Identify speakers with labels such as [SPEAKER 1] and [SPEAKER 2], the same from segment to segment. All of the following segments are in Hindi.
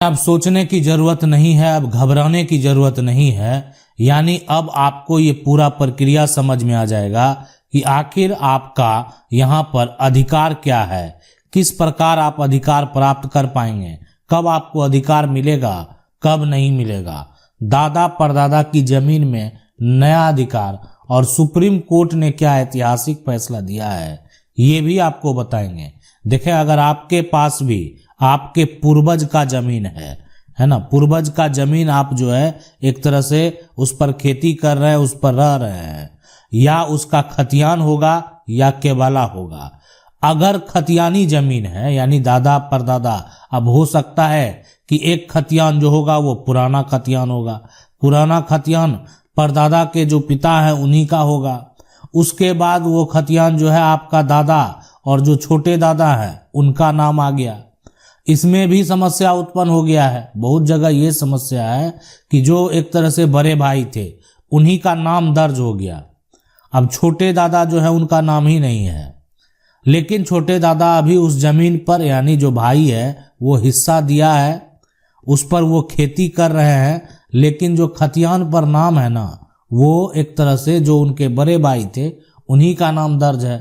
[SPEAKER 1] अब सोचने की जरूरत नहीं है, अब घबराने की जरूरत नहीं है। यानी अब आपको ये पूरा प्रक्रिया समझ में आ जाएगा कि आखिर आपका यहाँ पर अधिकार क्या है, किस प्रकार आप अधिकार प्राप्त कर पाएंगे, कब आपको अधिकार मिलेगा, कब नहीं मिलेगा। दादा परदादा की जमीन में नया अधिकार और सुप्रीम कोर्ट ने क्या ऐतिहासिक फैसला दिया है, ये भी आपको बताएंगे। देखें, अगर आपके पास भी आपके पूर्वज का जमीन है ना, पूर्वज का जमीन आप जो है एक तरह से उस पर खेती कर रहे हैं, उस पर रह रहे हैं, या उसका खतियान होगा या केवाला होगा। अगर खतियानी जमीन है यानी दादा परदादा, अब हो सकता है कि एक खतियान जो होगा वो पुराना खतियान होगा, पुराना खतियान परदादा के जो पिता है उन्हीं का होगा। उसके बाद वो खतियान जो है आपका दादा और जो छोटे दादा है उनका नाम आ गया। इसमें भी समस्या उत्पन्न हो गया है। बहुत जगह ये समस्या है कि जो एक तरह से बड़े भाई थे उन्हीं का नाम दर्ज हो गया, अब छोटे दादा जो है उनका नाम ही नहीं है। लेकिन छोटे दादा अभी उस जमीन पर यानी जो भाई है वो हिस्सा दिया है, उस पर वो खेती कर रहे हैं, लेकिन जो खतियान पर नाम है ना वो एक तरह से जो उनके बड़े भाई थे उन्हीं का नाम दर्ज है।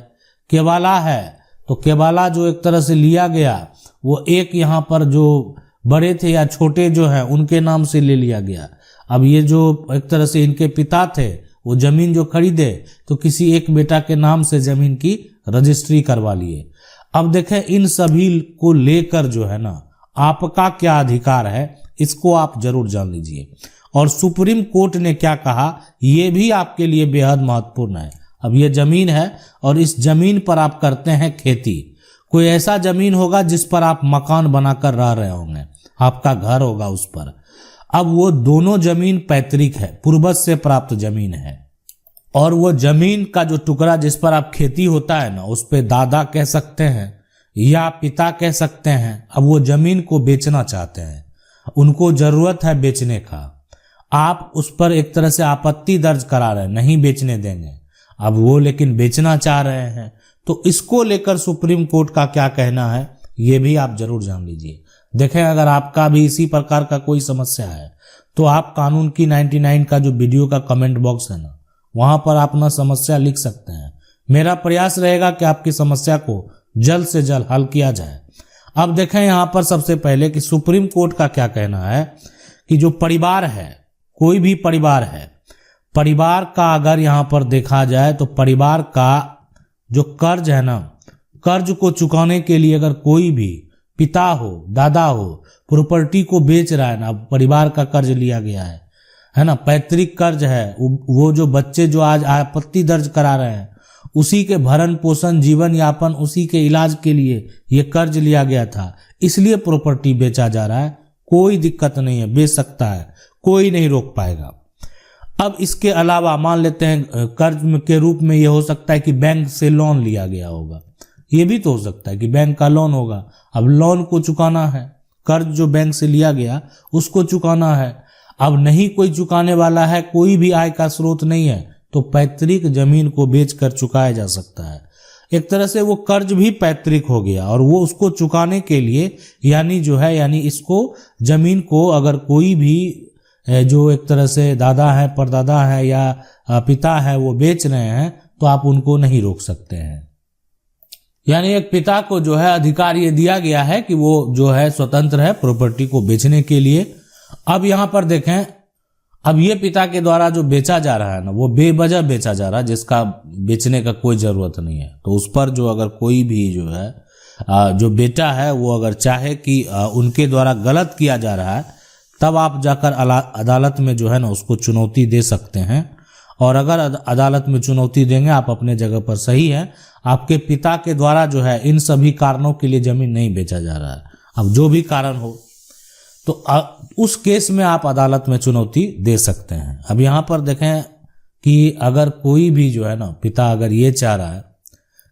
[SPEAKER 1] केवाला है तो केवाला जो एक तरह से लिया गया वो एक यहाँ पर जो बड़े थे या छोटे जो है उनके नाम से ले लिया गया। अब ये जो एक तरह से इनके पिता थे वो जमीन जो खरीदे तो किसी एक बेटा के नाम से जमीन की रजिस्ट्री करवा लिए। अब देखें, इन सभी को लेकर जो है ना आपका क्या अधिकार है इसको आप जरूर जान लीजिए। और सुप्रीम कोर्ट ने क्या कहा ये भी आपके लिए बेहद महत्वपूर्ण है। अब ये जमीन है और इस जमीन पर आप करते हैं खेती। कोई ऐसा जमीन होगा जिस पर आप मकान बनाकर रह रहे होंगे, आपका घर होगा उस पर। अब वो दोनों जमीन पैतृक है, पूर्वज से प्राप्त जमीन है, और वो जमीन का जो टुकड़ा जिस पर आप खेती होता है ना उस पे दादा कह सकते हैं या पिता कह सकते हैं। अब वो जमीन को बेचना चाहते हैं, उनको जरूरत है बेचने का, आप उस पर एक तरह से आपत्ति दर्ज करा रहे हैं, नहीं बेचने देंगे। अब वो लेकिन बेचना चाह रहे हैं, तो इसको लेकर सुप्रीम कोर्ट का क्या कहना है ये भी आप जरूर जान लीजिए। देखें, अगर आपका भी इसी प्रकार का कोई समस्या है तो आप कानून की 99 का जो वीडियो का कमेंट बॉक्स है ना वहां पर आप अपना समस्या लिख सकते हैं। मेरा प्रयास रहेगा कि आपकी समस्या को जल्द से जल्द हल किया जाए। अब देखें यहां पर सबसे पहले कि सुप्रीम कोर्ट का क्या कहना है कि जो परिवार है, कोई भी परिवार है, परिवार का अगर यहां पर देखा जाए तो परिवार का जो कर्ज है ना, कर्ज को चुकाने के लिए अगर कोई भी पिता हो, दादा हो, प्रॉपर्टी को बेच रहा है ना, परिवार का कर्ज लिया गया है ना, पैतृक कर्ज है, वो जो बच्चे जो आज आपत्ति दर्ज करा रहे हैं उसी के भरण पोषण, जीवन यापन, उसी के इलाज के लिए ये कर्ज लिया गया था, इसलिए प्रॉपर्टी बेचा जा रहा है। कोई दिक्कत नहीं है, बेच सकता है, कोई नहीं रोक पाएगा। अब इसके अलावा मान लेते हैं कर्ज के रूप में ये हो सकता है कि बैंक से लोन लिया गया होगा, ये भी तो हो सकता है कि बैंक का लोन होगा। अब लोन को चुकाना है, कर्ज जो बैंक से लिया गया उसको चुकाना है। अब नहीं कोई चुकाने वाला है, कोई भी आय का स्रोत नहीं है, तो पैतृक जमीन को बेचकर चुकाया जा सकता है। एक तरह से वो कर्ज भी पैतृक हो गया और वो उसको चुकाने के लिए यानी इसको जमीन को अगर कोई भी जो एक तरह से दादा है, परदादा है या पिता है वो बेच रहे हैं तो आप उनको नहीं रोक सकते हैं। यानी एक पिता को जो है अधिकार ये दिया गया है कि वो जो है स्वतंत्र है प्रॉपर्टी को बेचने के लिए। अब यहां पर देखें, अब ये पिता के द्वारा जो बेचा जा रहा है ना वो बेवजह बेचा जा रहा है, जिसका बेचने का कोई जरूरत नहीं है। तो उस पर जो अगर कोई भी जो है जो बेटा है वो अगर चाहे कि उनके द्वारा गलत किया जा रहा है तब आप जाकर अदालत में जो है ना उसको चुनौती दे सकते हैं। और अगर अदालत में चुनौती देंगे आप अपने जगह पर सही है, आपके पिता के द्वारा जो है इन सभी कारणों के लिए जमीन नहीं बेचा जा रहा है। अब जो भी कारण हो तो उस केस में आप अदालत में चुनौती दे सकते हैं। अब यहाँ पर देखें कि अगर कोई भी जो है ना पिता अगर ये चाह रहा है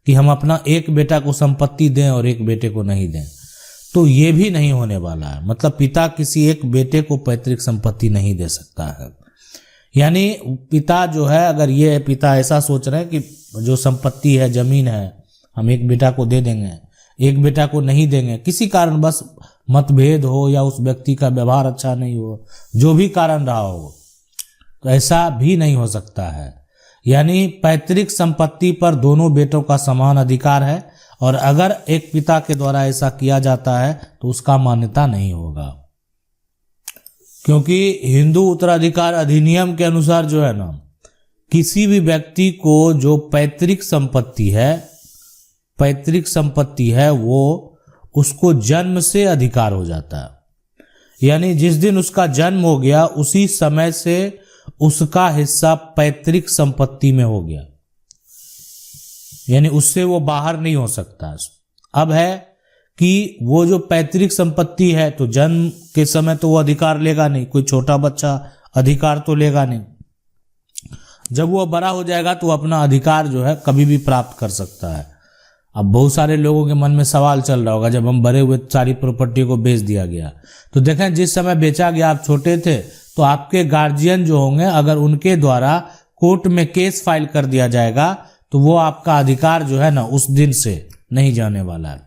[SPEAKER 1] कि हम अपना एक बेटा को संपत्ति दें और एक बेटे को नहीं दें, तो ये भी नहीं होने वाला है। मतलब पिता किसी एक बेटे को पैतृक संपत्ति नहीं दे सकता है। यानी पिता जो है, अगर ये पिता ऐसा सोच रहे हैं कि जो संपत्ति है, जमीन है, हम एक बेटा को दे देंगे, एक बेटा को नहीं देंगे, किसी कारण बस मतभेद हो या उस व्यक्ति का व्यवहार अच्छा नहीं हो, जो भी कारण रहा हो, तो ऐसा भी नहीं हो सकता है। यानी पैतृक संपत्ति पर दोनों बेटों का समान अधिकार है, और अगर एक पिता के द्वारा ऐसा किया जाता है तो उसका मान्यता नहीं होगा, क्योंकि हिंदू उत्तराधिकार अधिनियम के अनुसार जो है ना, किसी भी व्यक्ति को जो पैतृक संपत्ति है वो उसको जन्म से अधिकार हो जाता है। यानी जिस दिन उसका जन्म हो गया उसी समय से उसका हिस्सा पैतृक संपत्ति में हो गया, यानी उससे वो बाहर नहीं हो सकता। अब है कि वो जो पैतृक संपत्ति है तो जन्म के समय तो वो अधिकार लेगा नहीं, कोई छोटा बच्चा अधिकार तो लेगा नहीं। जब वो बड़ा हो जाएगा तो अपना अधिकार जो है कभी भी प्राप्त कर सकता है। अब बहुत सारे लोगों के मन में सवाल चल रहा होगा, जब हम बड़े हुए सारी प्रॉपर्टी को बेच दिया गया, तो देखें जिस समय बेचा गया आप छोटे थे, तो आपके गार्जियन जो होंगे अगर उनके द्वारा कोर्ट में केस फाइल कर दिया जाएगा तो वो आपका अधिकार जो है ना उस दिन से नहीं जाने वाला है।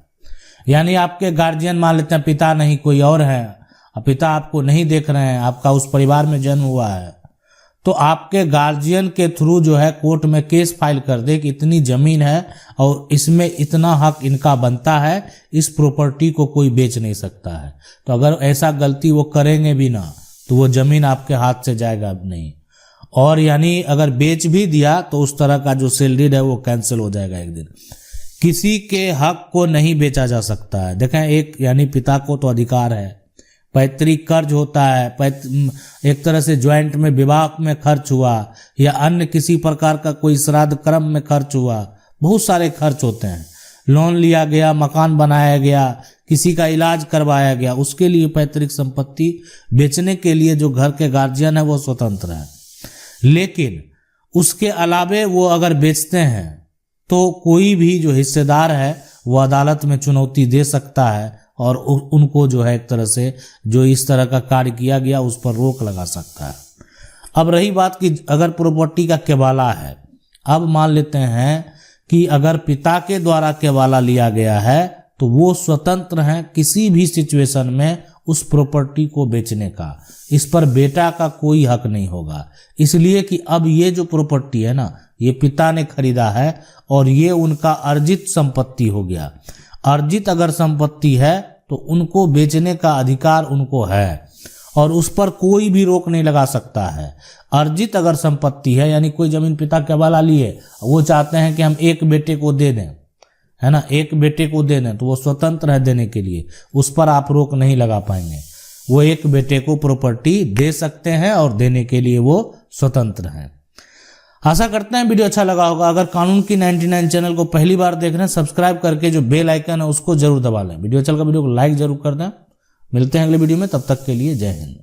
[SPEAKER 1] यानी आपके गार्जियन मान लेते हैं पिता नहीं कोई और है, पिता आपको नहीं देख रहे हैं, आपका उस परिवार में जन्म हुआ है, तो आपके गार्जियन के थ्रू जो है कोर्ट में केस फाइल कर दे कि इतनी जमीन है और इसमें इतना हक इनका बनता है, इस प्रॉपर्टी को कोई बेच नहीं सकता है। तो अगर ऐसा गलती वो करेंगे भी ना तो वो जमीन आपके हाथ से जाएगा नहीं, और यानी अगर बेच भी दिया तो उस तरह का जो सेल डीड है वो कैंसिल हो जाएगा एक दिन। किसी के हक को नहीं बेचा जा सकता है। देखें एक यानी पिता को तो अधिकार है, पैतृक कर्ज होता है, एक तरह से ज्वाइंट में विवाह में खर्च हुआ या अन्य किसी प्रकार का कोई श्राद्ध कर्म में खर्च हुआ, बहुत सारे खर्च होते हैं, लोन लिया गया, मकान बनाया गया, किसी का इलाज करवाया गया, उसके लिए पैतृक संपत्ति बेचने के लिए जो घर के गार्जियन है वो स्वतंत्र है। लेकिन उसके अलावे वो अगर बेचते हैं तो कोई भी जो हिस्सेदार है वो अदालत में चुनौती दे सकता है और उनको जो है एक तरह से जो इस तरह का कार्य किया गया उस पर रोक लगा सकता है। अब रही बात कि अगर प्रॉपर्टी का केवाला है, अब मान लेते हैं कि अगर पिता के द्वारा केवाला लिया गया है तो वो स्वतंत्र हैं किसी भी सिचुएशन में उस प्रॉपर्टी को बेचने का, इस पर बेटा का कोई हक नहीं होगा, इसलिए कि अब ये जो प्रॉपर्टी है ना ये पिता ने खरीदा है और ये उनका अर्जित संपत्ति हो गया। अर्जित अगर संपत्ति है तो उनको बेचने का अधिकार उनको है और उस पर कोई भी रोक नहीं लगा सकता है। अर्जित अगर संपत्ति है यानी कोई जमीन पिता के हवाला लिए, वो चाहते हैं कि हम एक बेटे को दे दें, है ना, एक बेटे को दे दें, तो वो स्वतंत्र है देने के लिए, उस पर आप रोक नहीं लगा पाएंगे। वो एक बेटे को प्रॉपर्टी दे सकते हैं और देने के लिए वो स्वतंत्र हैं। आशा करते हैं वीडियो अच्छा लगा होगा। अगर कानून की 99 चैनल को पहली बार देख रहे हैं, सब्सक्राइब करके जो बेल आइकन है उसको जरूर दबा लें। वीडियो अच्छा लगा वीडियो को लाइक जरूर कर दें। मिलते हैं अगले वीडियो में, तब तक के लिए जय हिंद।